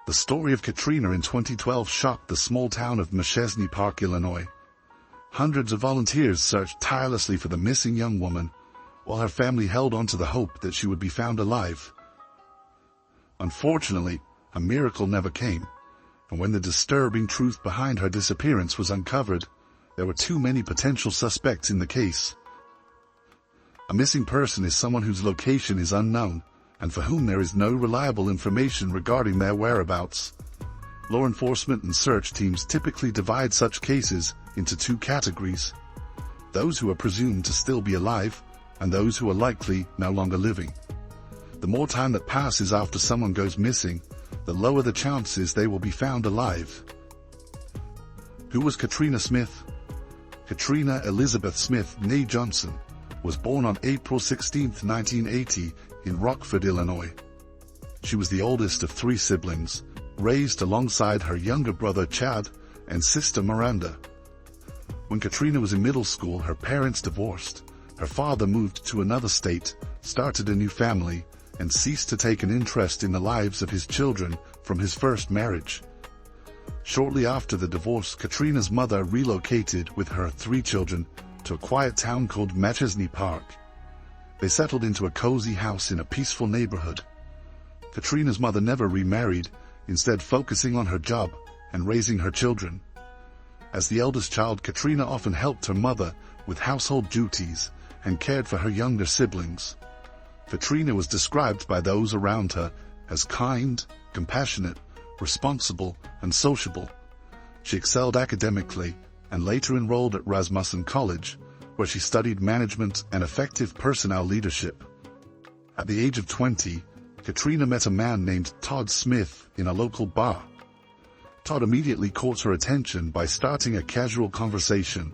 The story of Katrina in 2012 shocked the small town of Machesney Park, Illinois. Hundreds of volunteers searched tirelessly for the missing young woman, while her family held on to the hope that she would be found alive. Unfortunately, a miracle never came, and when the disturbing truth behind her disappearance was uncovered, there were too many potential suspects in the case. A missing person is someone whose location is unknown, and for whom there is no reliable information regarding their whereabouts. Law enforcement and search teams typically divide such cases into two categories: those who are presumed to still be alive, and those who are likely no longer living. The more time that passes after someone goes missing, the lower the chances they will be found alive. Who was Katrina Smith? Katrina Elizabeth Smith, née Johnson, was born on April 16, 1980, in Rockford, Illinois. She was the oldest of 3 siblings, raised alongside her younger brother Chad and sister Miranda. When Katrina was in middle school, her parents divorced. Her father moved to another state, started a new family, and ceased to take an interest in the lives of his children from his first marriage. Shortly after the divorce, Katrina's mother relocated with her 3 children to a quiet town called Machesney Park. They settled into a cozy house in a peaceful neighborhood. Katrina's mother never remarried, instead focusing on her job and raising her children. As the eldest child, Katrina often helped her mother with household duties and cared for her younger siblings. Katrina was described by those around her as kind, compassionate, responsible, and sociable. She excelled academically and later enrolled at Rasmussen College, where she studied management and effective personnel leadership. At the age of 20, Katrina met a man named Todd Smith in a local bar. Todd immediately caught her attention by starting a casual conversation.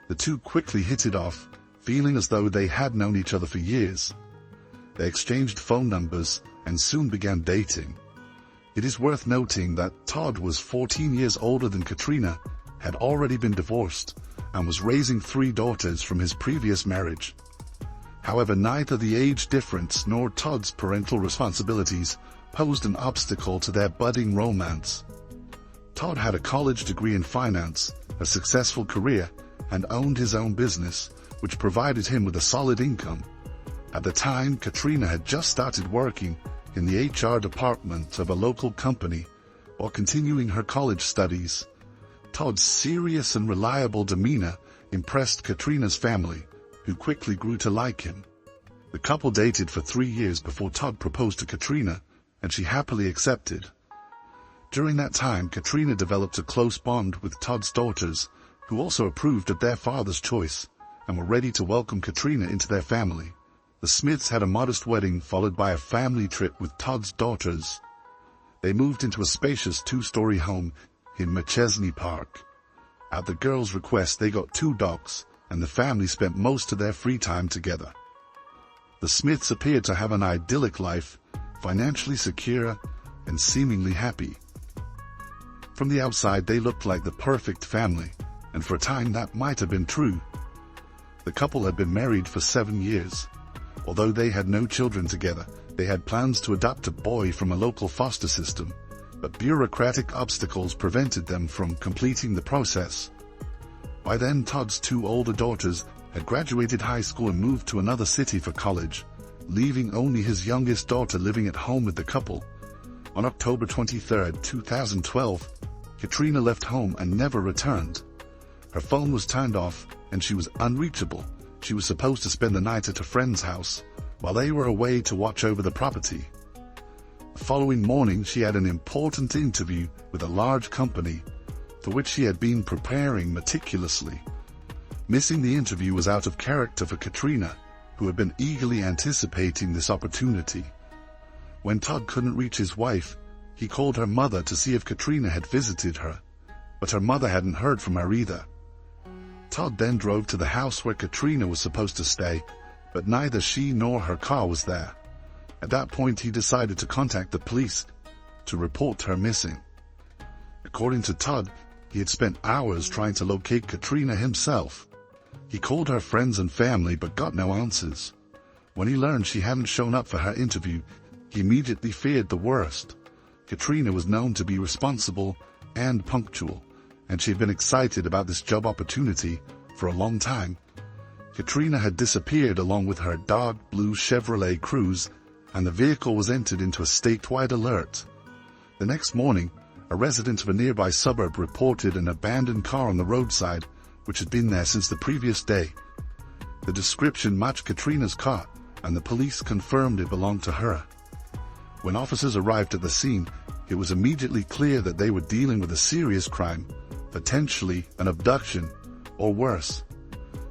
The two quickly hit it off, feeling as though they had known each other for years. They exchanged phone numbers and soon began dating. It is worth noting that Todd was 14 years older than Katrina, had already been divorced, and was raising 3 daughters from his previous marriage. However, neither the age difference nor Todd's parental responsibilities posed an obstacle to their budding romance. Todd had a college degree in finance, a successful career, and owned his own business, which provided him with a solid income. At the time, Katrina had just started working in the HR department of a local company while continuing her college studies. Todd's serious and reliable demeanor impressed Katrina's family, who quickly grew to like him. The couple dated for 3 years before Todd proposed to Katrina, and she happily accepted. During that time, Katrina developed a close bond with Todd's daughters, who also approved of their father's choice and were ready to welcome Katrina into their family. The Smiths had a modest wedding followed by a family trip with Todd's daughters. They moved into a spacious 2-story home in Machesney Park. At the girls' request, they got 2 dogs, and the family spent most of their free time together. The Smiths appeared to have an idyllic life, financially secure and seemingly happy. From the outside, they looked like the perfect family, and for a time that might have been true. The couple had been married for 7 years. Although they had no children together, they had plans to adopt a boy from a local foster system, but bureaucratic obstacles prevented them from completing the process. By then, Todd's 2 older daughters had graduated high school and moved to another city for college, leaving only his youngest daughter living at home with the couple. On October 23, 2012, Katrina left home and never returned. Her phone was turned off, and she was unreachable. She was supposed to spend the night at a friend's house, while they were away to watch over the property. The following morning, she had an important interview with a large company, for which she had been preparing meticulously. Missing the interview was out of character for Katrina, who had been eagerly anticipating this opportunity. When Todd couldn't reach his wife, he called her mother to see if Katrina had visited her, but her mother hadn't heard from her either. Todd then drove to the house where Katrina was supposed to stay, but neither she nor her car was there. At that point, he decided to contact the police to report her missing. According to Todd, he had spent hours trying to locate Katrina himself. He called her friends and family but got no answers. When he learned she hadn't shown up for her interview, he immediately feared the worst. Katrina was known to be responsible and punctual, and she had been excited about this job opportunity for a long time. Katrina had disappeared along with her dark blue Chevrolet Cruze, and the vehicle was entered into a statewide alert. The next morning, a resident of a nearby suburb reported an abandoned car on the roadside, which had been there since the previous day. The description matched Katrina's car, and the police confirmed it belonged to her. When officers arrived at the scene, it was immediately clear that they were dealing with a serious crime, potentially an abduction, or worse.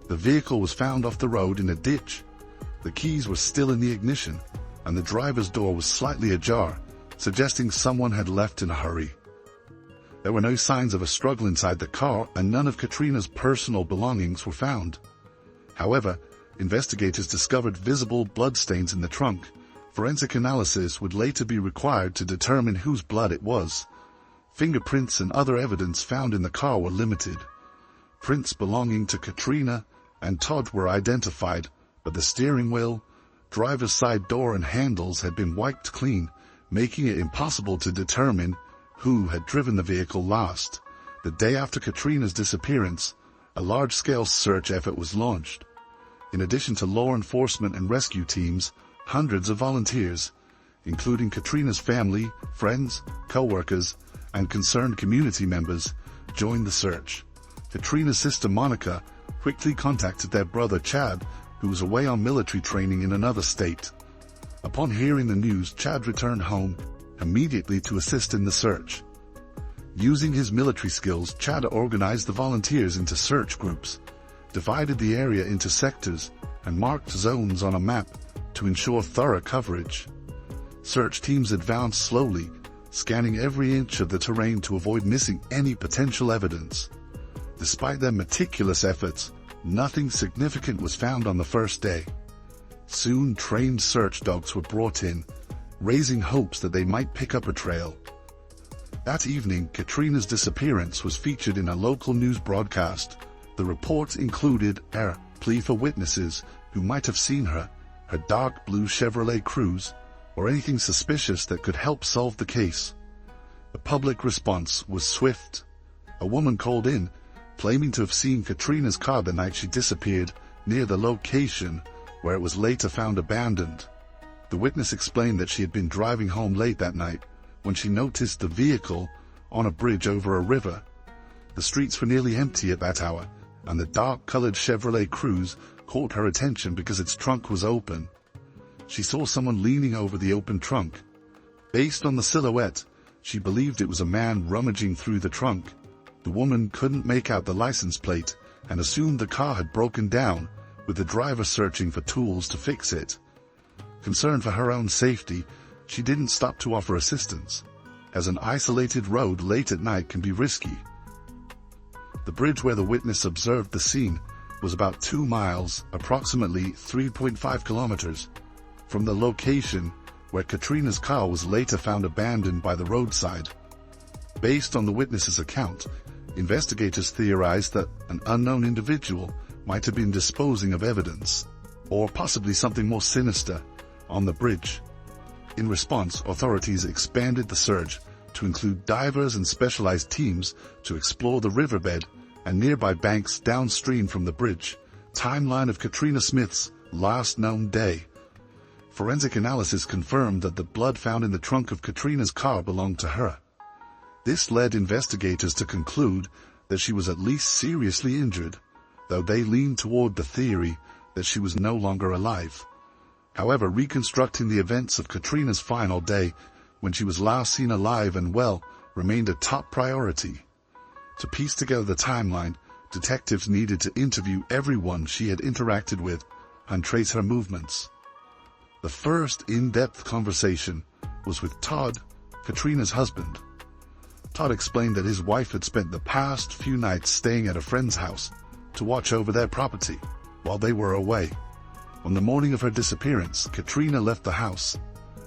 The vehicle was found off the road in a ditch. The keys were still in the ignition, and the driver's door was slightly ajar, suggesting someone had left in a hurry. There were no signs of a struggle inside the car, and none of Katrina's personal belongings were found. However, investigators discovered visible bloodstains in the trunk. Forensic analysis would later be required to determine whose blood it was. Fingerprints and other evidence found in the car were limited. Prints belonging to Katrina and Todd were identified, but the steering wheel, driver's side door and handles had been wiped clean, making it impossible to determine who had driven the vehicle last. The day after Katrina's disappearance, a large-scale search effort was launched. In addition to law enforcement and rescue teams, hundreds of volunteers, including Katrina's family, friends, co-workers, and concerned community members, joined the search. Katrina's sister Monica quickly contacted their brother Chad, who was away on military training in another state. Upon hearing the news, Chad returned home immediately to assist in the search. Using his military skills, Chad organized the volunteers into search groups, divided the area into sectors, and marked zones on a map to ensure thorough coverage. Search teams advanced slowly, scanning every inch of the terrain to avoid missing any potential evidence. Despite their meticulous efforts, nothing significant was found on the first day. Soon, trained search dogs were brought in, raising hopes that they might pick up a trail. That evening, Katrina's disappearance was featured in a local news broadcast. The report included a plea for witnesses who might have seen her dark blue Chevrolet Cruze, or anything suspicious that could help solve the case. The public response was swift. A woman called in, claiming to have seen Katrina's car the night she disappeared near the location where it was later found abandoned. The witness explained that she had been driving home late that night when she noticed the vehicle on a bridge over a river. The streets were nearly empty at that hour, and the dark-colored Chevrolet Cruze caught her attention because its trunk was open. She saw someone leaning over the open trunk. Based on the silhouette, she believed it was a man rummaging through the trunk. The woman couldn't make out the license plate and assumed the car had broken down, with the driver searching for tools to fix it. Concerned for her own safety, she didn't stop to offer assistance, as an isolated road late at night can be risky. The bridge where the witness observed the scene was about 2 miles, approximately 3.5 kilometers, from the location where Katrina's car was later found abandoned by the roadside. Based on the witness's account, investigators theorized that an unknown individual might have been disposing of evidence, or possibly something more sinister, on the bridge. In response, authorities expanded the search to include divers and specialized teams to explore the riverbed and nearby banks downstream from the bridge. Timeline of Katrina Smith's last known day. Forensic analysis confirmed that the blood found in the trunk of Katrina's car belonged to her. This led investigators to conclude that she was at least seriously injured, though they leaned toward the theory that she was no longer alive. However, reconstructing the events of Katrina's final day, when she was last seen alive and well, remained a top priority. To piece together the timeline, detectives needed to interview everyone she had interacted with and trace her movements. The first in-depth conversation was with Todd, Katrina's husband. Todd explained that his wife had spent the past few nights staying at a friend's house to watch over their property while they were away. On the morning of her disappearance, Katrina left the house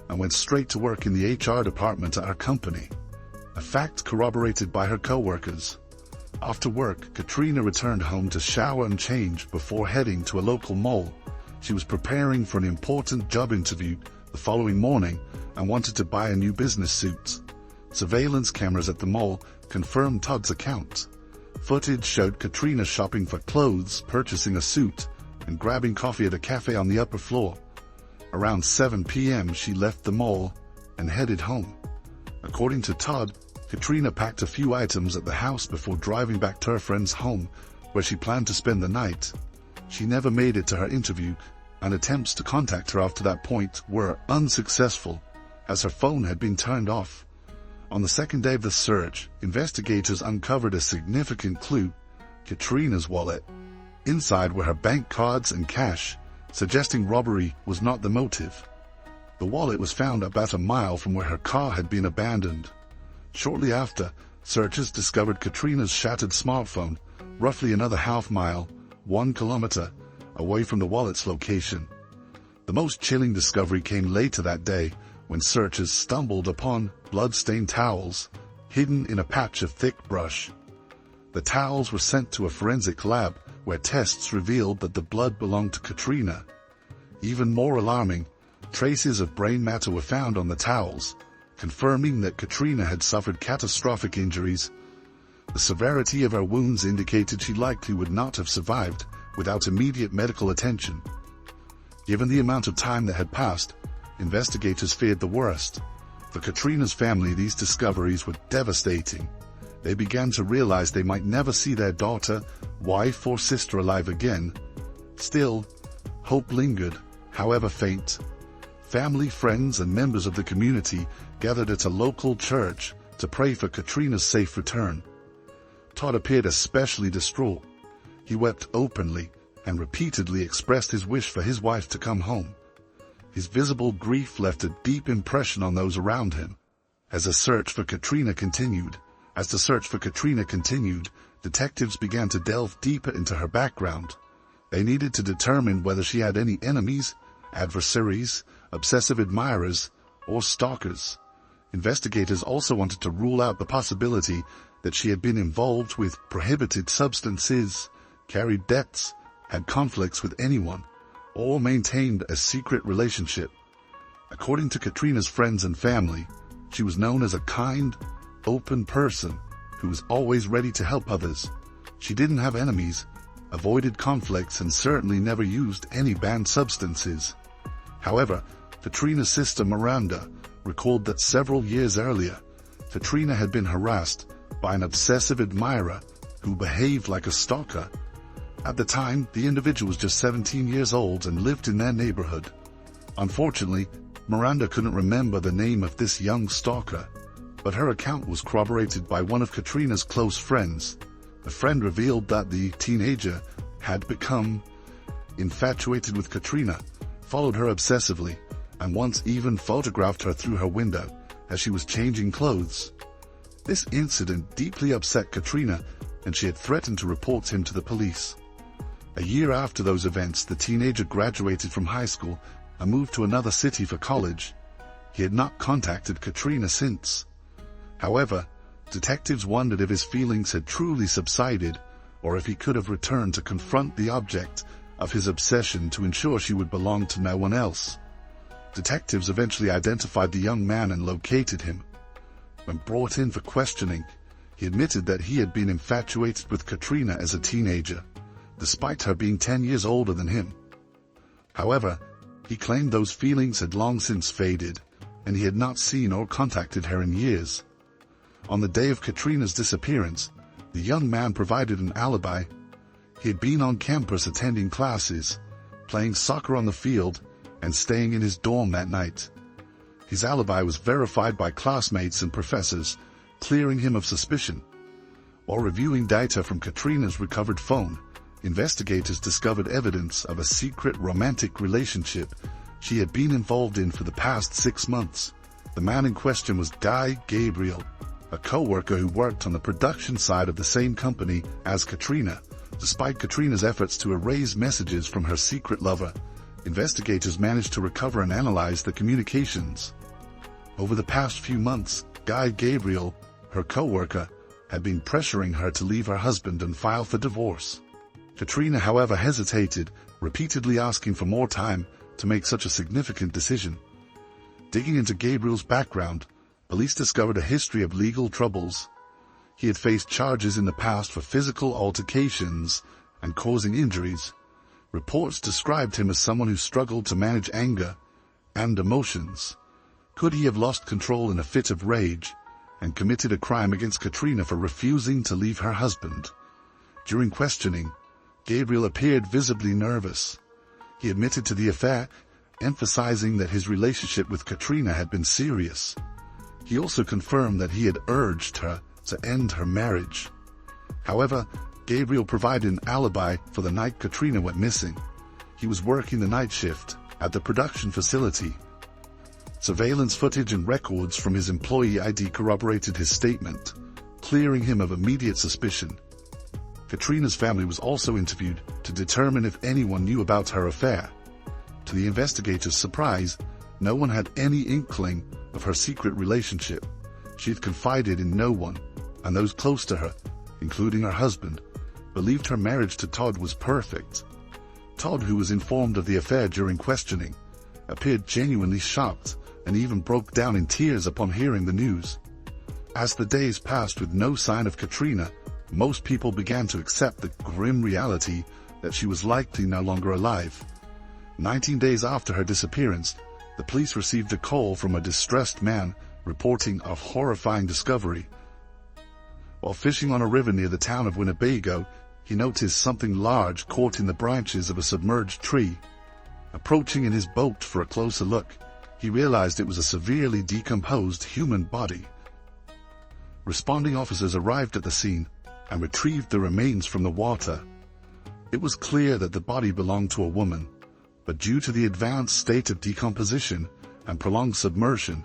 and went straight to work in the HR department at our company, a fact corroborated by her co-workers. After work, Katrina returned home to shower and change before heading to a local mall. She was preparing for an important job interview the following morning and wanted to buy a new business suit. Surveillance cameras at the mall confirmed Todd's account. Footage showed Katrina shopping for clothes, purchasing a suit, and grabbing coffee at a cafe on the upper floor. Around 7 p.m. she left the mall and headed home. According to Todd, Katrina packed a few items at the house before driving back to her friend's home, where she planned to spend the night. She never made it to her interview, and attempts to contact her after that point were unsuccessful, as her phone had been turned off. On the second day of the search, investigators uncovered a significant clue: Katrina's wallet. Inside were her bank cards and cash, suggesting robbery was not the motive. The wallet was found about a mile from where her car had been abandoned. Shortly after, searchers discovered Katrina's shattered smartphone, roughly another half-mile, 1 kilometer, away from the wallet's location. The most chilling discovery came later that day, when searchers stumbled upon blood-stained towels, hidden in a patch of thick brush. The towels were sent to a forensic lab, where tests revealed that the blood belonged to Katrina. Even more alarming, traces of brain matter were found on the towels, confirming that Katrina had suffered catastrophic injuries. The severity of her wounds indicated she likely would not have survived without immediate medical attention. Given the amount of time that had passed, investigators feared the worst. For Katrina's family, these discoveries were devastating. They began to realize they might never see their daughter, wife, or sister alive again. Still, hope lingered, however faint. Family, friends, and members of the community gathered at a local church to pray for Katrina's safe return. Todd appeared especially distraught. He wept openly and repeatedly expressed his wish for his wife to come home. His visible grief left a deep impression on those around him. As the search for Katrina continued, detectives began to delve deeper into her background. They needed to determine whether she had any enemies, adversaries, obsessive admirers, or stalkers. Investigators also wanted to rule out the possibility that she had been involved with prohibited substances, carried debts, had conflicts with anyone, or maintained a secret relationship. According to Katrina's friends and family, she was known as a kind, open person who was always ready to help others. She didn't have enemies, avoided conflicts, and certainly never used any banned substances. However, Katrina's sister Miranda recalled that several years earlier, Katrina had been harassed by an obsessive admirer who behaved like a stalker. At the time, the individual was just 17 years old and lived in their neighborhood. Unfortunately, Miranda couldn't remember the name of this young stalker, but her account was corroborated by one of Katrina's close friends. The friend revealed that the teenager had become infatuated with Katrina, followed her obsessively, and once even photographed her through her window as she was changing clothes. This incident deeply upset Katrina, and she had threatened to report him to the police. A year after those events, the teenager graduated from high school and moved to another city for college. He had not contacted Katrina since. However, detectives wondered if his feelings had truly subsided, or if he could have returned to confront the object of his obsession to ensure she would belong to no one else. Detectives eventually identified the young man and located him. When brought in for questioning, he admitted that he had been infatuated with Katrina as a teenager, despite her being 10 years older than him. However, he claimed those feelings had long since faded, and he had not seen or contacted her in years. On the day of Katrina's disappearance, the young man provided an alibi. He had been on campus attending classes, playing soccer on the field, and staying in his dorm that night. His alibi was verified by classmates and professors, clearing him of suspicion. While reviewing data from Katrina's recovered phone, investigators discovered evidence of a secret romantic relationship she had been involved in for the past 6 months. The man in question was Guy Gabriel, a co-worker who worked on the production side of the same company as Katrina. Despite Katrina's efforts to erase messages from her secret lover, investigators managed to recover and analyze the communications. Over the past few months, Guy Gabriel, her co-worker, had been pressuring her to leave her husband and file for divorce. Katrina, however, hesitated, repeatedly asking for more time to make such a significant decision. Digging into Gabriel's background, Police discovered a history of legal troubles. He had faced charges in the past for physical altercations and causing injuries. Reports described him as someone who struggled to manage anger and emotions. Could he have lost control in a fit of rage and committed a crime against Katrina for refusing to leave her husband? During questioning, Gabriel appeared visibly nervous. He admitted to the affair, emphasizing that his relationship with Katrina had been serious. He also confirmed that he had urged her to end her marriage. However, Gabriel provided an alibi for the night Katrina went missing. He was working the night shift at the production facility. Surveillance footage and records from his employee ID corroborated his statement, clearing him of immediate suspicion. Katrina's family was also interviewed to determine if anyone knew about her affair. To the investigators' surprise, no one had any inkling of her secret relationship. She had confided in no one, and those close to her, including her husband, believed her marriage to Todd was perfect. Todd, who was informed of the affair during questioning, appeared genuinely shocked and even broke down in tears upon hearing the news. As the days passed with no sign of Katrina, most people began to accept the grim reality that she was likely no longer alive. 19 days after her disappearance, the police received a call from a distressed man reporting a horrifying discovery. While fishing on a river near the town of Winnebago, he noticed something large caught in the branches of a submerged tree. Approaching in his boat for a closer look, he realized it was a severely decomposed human body. Responding officers arrived at the scene and retrieved the remains from the water. It was clear that the body belonged to a woman, but due to the advanced state of decomposition and prolonged submersion,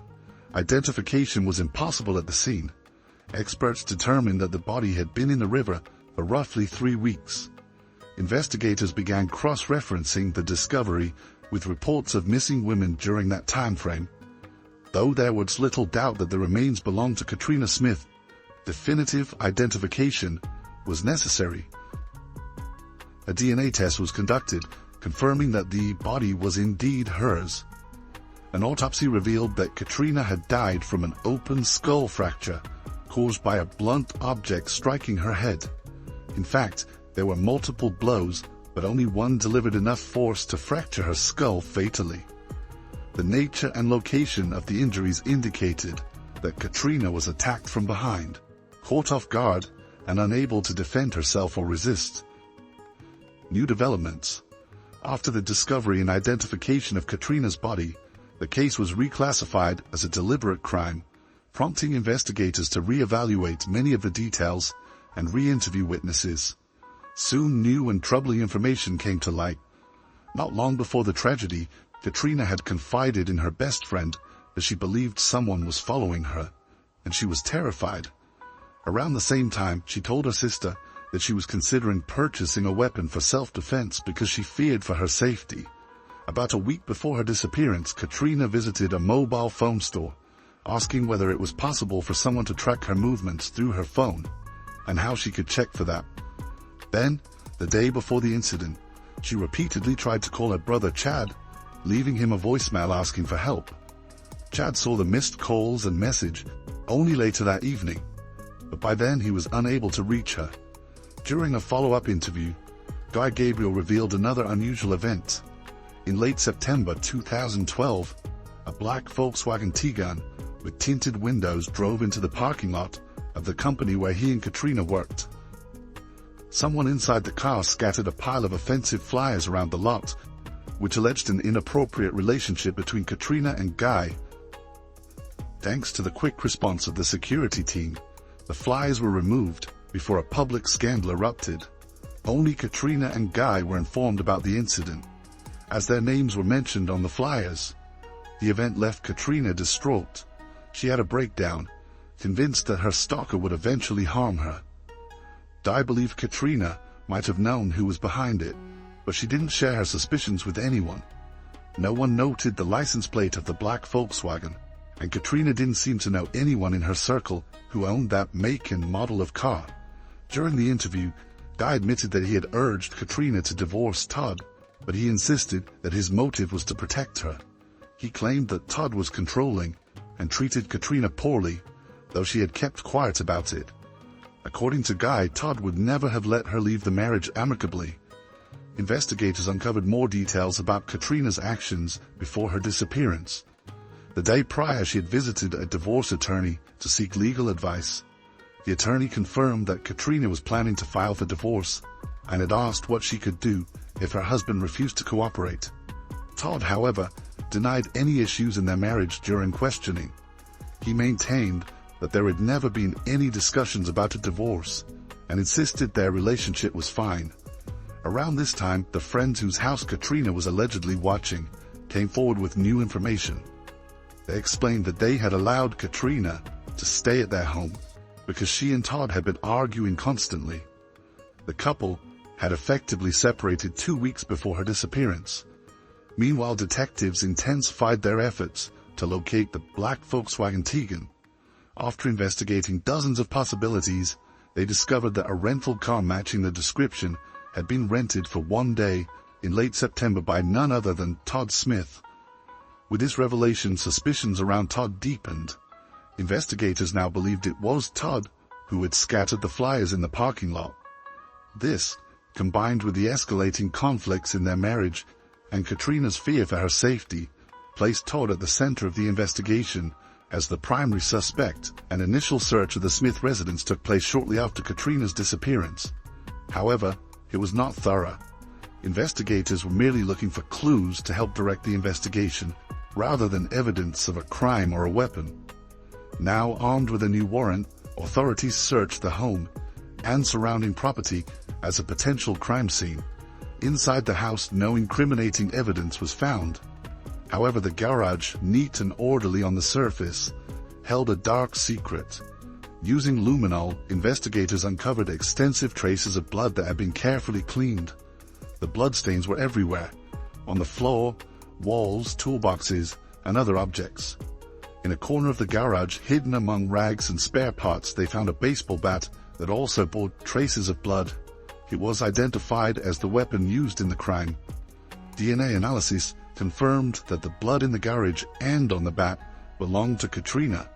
identification was impossible at the scene. Experts determined that the body had been in the river for roughly 3 weeks. Investigators began cross-referencing the discovery with reports of missing women during that time frame. Though there was little doubt that the remains belonged to Katrina Smith, definitive identification was necessary. A DNA test was conducted, confirming that the body was indeed hers. An autopsy revealed that Katrina had died from an open skull fracture caused by a blunt object striking her head. In fact, there were multiple blows, but only one delivered enough force to fracture her skull fatally. The nature and location of the injuries indicated that Katrina was attacked from behind, caught off guard, and unable to defend herself or resist. New developments. After the discovery and identification of Katrina's body, the case was reclassified as a deliberate crime, prompting investigators to re-evaluate many of the details and re-interview witnesses. Soon new and troubling information came to light. Not long before the tragedy, Katrina had confided in her best friend that she believed someone was following her, and she was terrified. Around the same time, she told her sister that she was considering purchasing a weapon for self-defense because she feared for her safety. About a week before her disappearance, Katrina visited a mobile phone store, asking whether it was possible for someone to track her movements through her phone, and how she could check for that. Then, the day before the incident, she repeatedly tried to call her brother Chad, leaving him a voicemail asking for help. Chad saw the missed calls and message only later that evening, but by then he was unable to reach her. During a follow-up interview, Guy Gabriel revealed another unusual event. In late September 2012, a black Volkswagen Tiguan with tinted windows drove into the parking lot of the company where he and Katrina worked. Someone inside the car scattered a pile of offensive flyers around the lot, which alleged an inappropriate relationship between Katrina and Guy. Thanks to the quick response of the security team, the flyers were removed before a public scandal erupted. Only Katrina and Guy were informed about the incident, as their names were mentioned on the flyers. The event left Katrina distraught. She had a breakdown, convinced that her stalker would eventually harm her. Guy believed Katrina might have known who was behind it, but she didn't share her suspicions with anyone. No one noted the license plate of the black Volkswagen, and Katrina didn't seem to know anyone in her circle who owned that make and model of car. During the interview, Guy admitted that he had urged Katrina to divorce Todd, but he insisted that his motive was to protect her. He claimed that Todd was controlling and treated Katrina poorly, though she had kept quiet about it. According to Guy, Todd would never have let her leave the marriage amicably. Investigators uncovered more details about Katrina's actions before her disappearance. The day prior, she had visited a divorce attorney to seek legal advice. The attorney confirmed that Katrina was planning to file for divorce and had asked what she could do if her husband refused to cooperate. Todd, however, denied any issues in their marriage during questioning. He maintained that there had never been any discussions about a divorce and insisted their relationship was fine. Around this time, the friends whose house Katrina was allegedly watching came forward with new information. They explained that they had allowed Katrina to stay at their home because she and Todd had been arguing constantly. The couple had effectively separated 2 weeks before her disappearance. Meanwhile, detectives intensified their efforts to locate the black Volkswagen Tiguan. After investigating dozens of possibilities, they discovered that a rental car matching the description had been rented for 1 day in late September by none other than Todd Smith. With this revelation, suspicions around Todd deepened. Investigators now believed it was Todd who had scattered the flyers in the parking lot. This, combined with the escalating conflicts in their marriage and Katrina's fear for her safety, placed Todd at the center of the investigation as the primary suspect. An initial search of the Smith residence took place shortly after Katrina's disappearance. However, it was not thorough. Investigators were merely looking for clues to help direct the investigation, rather than evidence of a crime or a weapon. Now armed with a new warrant, authorities searched the home and surrounding property as a potential crime scene. Inside the house, no incriminating evidence was found. However, the garage, neat and orderly on the surface, held a dark secret. Using luminol, investigators uncovered extensive traces of blood that had been carefully cleaned. The bloodstains were everywhere, on the floor, walls, toolboxes, and other objects. In a corner of the garage, hidden among rags and spare parts, they found a baseball bat that also bore traces of blood. It was identified as the weapon used in the crime. DNA analysis confirmed that the blood in the garage and on the bat belonged to Katrina.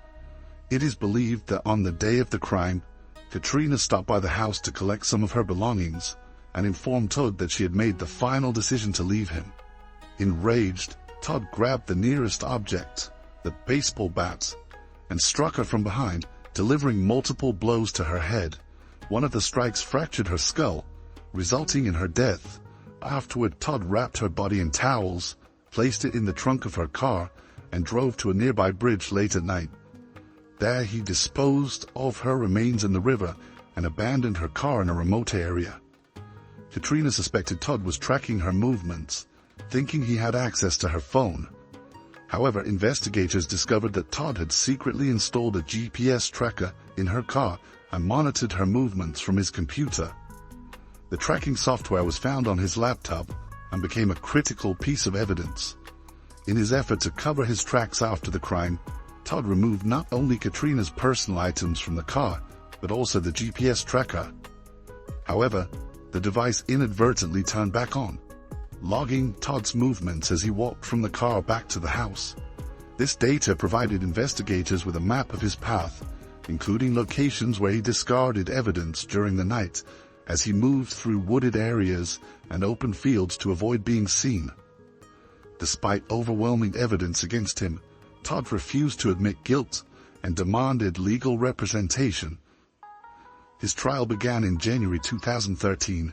It is believed that on the day of the crime, Katrina stopped by the house to collect some of her belongings and informed Todd that she had made the final decision to leave him. Enraged, Todd grabbed the nearest object, the baseball bat, and struck her from behind, delivering multiple blows to her head. One of the strikes fractured her skull, resulting in her death. Afterward, Todd wrapped her body in towels, placed it in the trunk of her car, and drove to a nearby bridge late at night. There he disposed of her remains in the river and abandoned her car in a remote area. Katrina suspected Todd was tracking her movements, thinking he had access to her phone. However, investigators discovered that Todd had secretly installed a GPS tracker in her car and monitored her movements from his computer. The tracking software was found on his laptop and became a critical piece of evidence. In his effort to cover his tracks after the crime, Todd removed not only Katrina's personal items from the car, but also the GPS tracker. However, the device inadvertently turned back on, logging Todd's movements as he walked from the car back to the house. This data provided investigators with a map of his path, including locations where he discarded evidence during the night as he moved through wooded areas and open fields to avoid being seen. Despite overwhelming evidence against him, Todd refused to admit guilt and demanded legal representation. His trial began in January 2013.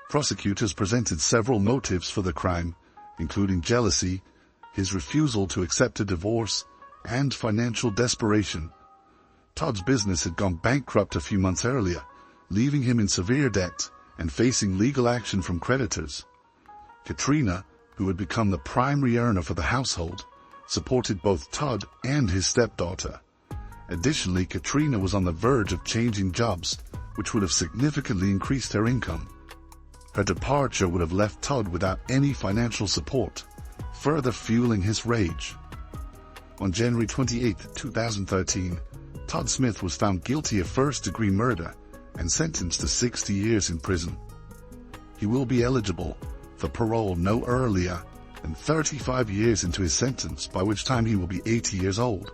Prosecutors presented several motives for the crime, including jealousy, his refusal to accept a divorce, and financial desperation. Todd's business had gone bankrupt a few months earlier, leaving him in severe debt and facing legal action from creditors. Katrina, who had become the primary earner for the household, supported both Todd and his stepdaughter. Additionally, Katrina was on the verge of changing jobs, which would have significantly increased her income. Her departure would have left Todd without any financial support, further fueling his rage. On January 28, 2013, Todd Smith was found guilty of first-degree murder and sentenced to 60 years in prison. He will be eligible for parole no earlier than 35 years into his sentence, by which time he will be 80 years old.